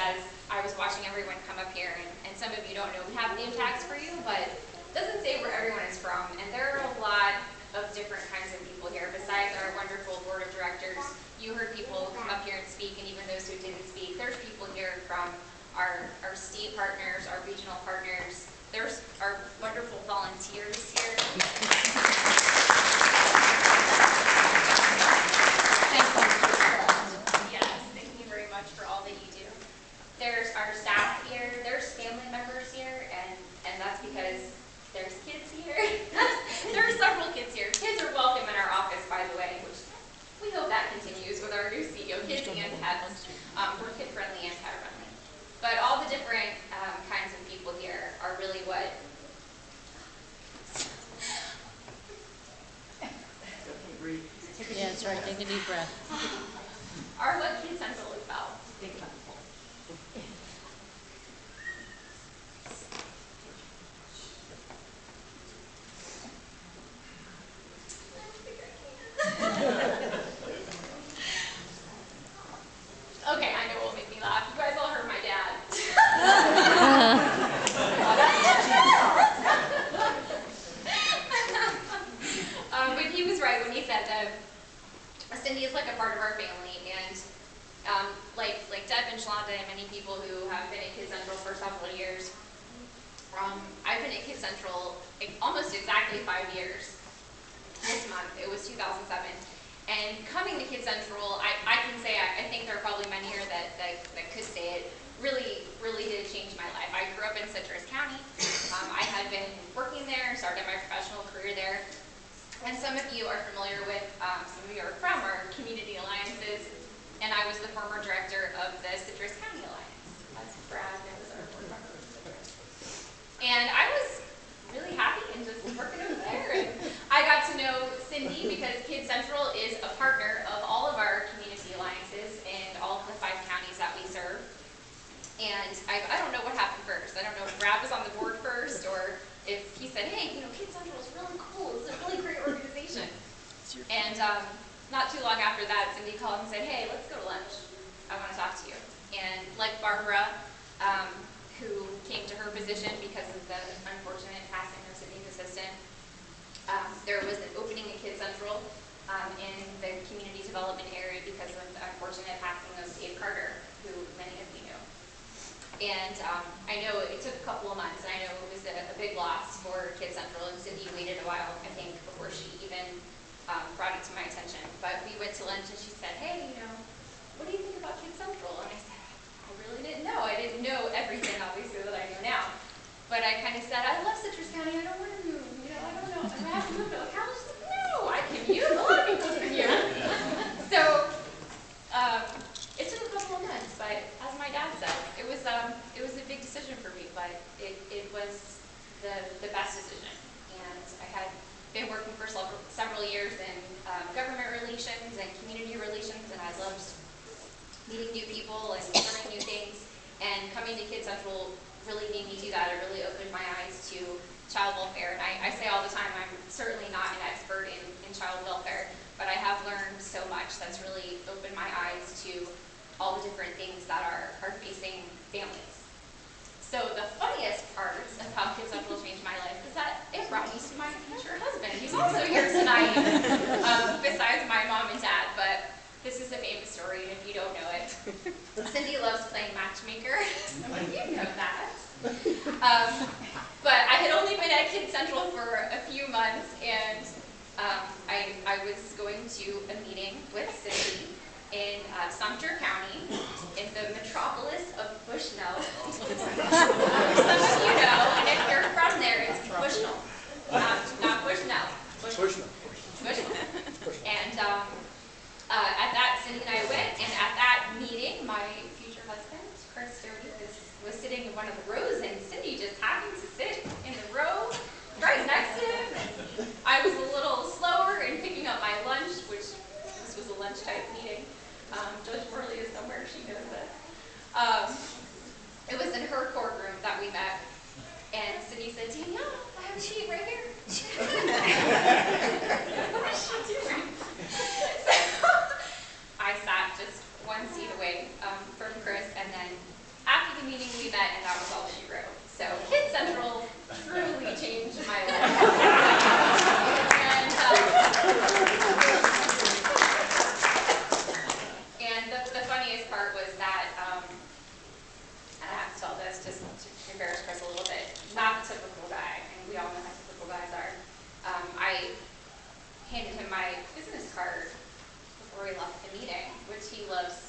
as I was watching everyone come up here, and some of you don't know, we have name tags for you, but it doesn't say where everyone is from, and there are a lot of different kinds of people here. Besides our wonderful board of directors, you heard people come up here and speak, and even those who didn't speak, there's people here from our state partners, our regional partners. There's our wonderful volunteers here. Yes, thank you very much for all that you do. There's our staff here, there's family members here, and that's because there's kids here. There are several kids here. Kids are welcome in our office, by the way, which we hope that continues with our new CEO, kids and pets. We're kid-friendly and pet-friendly. But all the different kinds of people here are really what Yeah, that's right. Take a deep breath. are what Kid Central is about. Think about the poll. Okay, I know it will make me laugh. You guys all heard my dad. But he was right when he said that Cyndi is like a part of our family, and like Deb and Shalonda and many people who have been at Kids Central for several years, I've been at Kids Central almost exactly 5 years. This month, it was 2007. And coming to Kids Central, I can say, I think there are probably many here that could say it, really did change my life. I grew up in Citrus County. I had been working there, started my professional career there. And some of you are familiar with, some of you are from our community alliances, and I was the former director of the Citrus County Alliance. That's Brad, that was our board member. And I was really happy and just working over there, and I got to know Cyndi because Kids Central is a partner of all of our community alliances and all of the 5 counties that we serve. And I don't know what happened first. I don't know if Brad was on the board first, or if he said, hey, Kids Central is really cool. It's a really great organization. And not too long after that, Cyndi called and said, hey, let's go to lunch. I want to talk to you. And like Barbara, who came to her position because of the unfortunate passing of Cynd's assistant, there was an opening at Kids Central in the community development area because of the unfortunate passing of Dave Carter, who many of you know. And I know it took a couple of months, and I know it was a big loss for Kids Central, and Cyndi waited a while, I think, before she even brought it to my attention. But we went to lunch, and she said, hey, what do you think about Kids Central? And I said, I really didn't know. I didn't know everything, obviously, that I know now. But I kind of said, I love Citrus County. I don't want to move. I don't know. Am I have to move to Ocala? She said, no, I commute. A lot of people commute. So it took a couple of months, but as my dad said, it was a big decision for me, but it was the best decision. And I had been working for several years in government relations and community relations, and I loved meeting new people and learning new things. And coming to Kids Central really made me do that. It really opened my eyes to child welfare. And I say all the time, I'm certainly not an expert in child welfare, but I have learned so much that's really opened my eyes to all the different things that are facing families. So the funniest part of how Kids Central changed my life is that it brought me to my future husband. He's also here tonight, besides my mom and dad, but this is a famous story, and if you don't know it, Cyndi loves playing matchmaker. I'm like, you know that. But I had only been at Kids Central for a few months, and I was going to a meeting with Cyndi in Sumter County, in the metropolis of Bushnell. Some of you know, and if you're from there, it's Bushnell, not Bushnell. Bushnell. And at that, Cyndi and I went, and at that meeting, my future husband, Chris Sturdy, was sitting in one of the rows, and Cyndi just happened to sit in the row right next to him. And I was a little slower in picking up my lunch, which this was a lunch type meeting. Judge Morley is somewhere, she knows this. It was in her courtroom that we met, and Cyndi said, Danielle, I have a sheet right here. What is she doing? So I sat just one seat away from Chris, and then met, and that was all she wrote. So Kid Central truly changed my life. And the funniest part was that, and I have to tell this just to embarrass Chris a little bit, not the typical guy, and we all know how typical guys are. I handed him my business card before we left the meeting, which he loves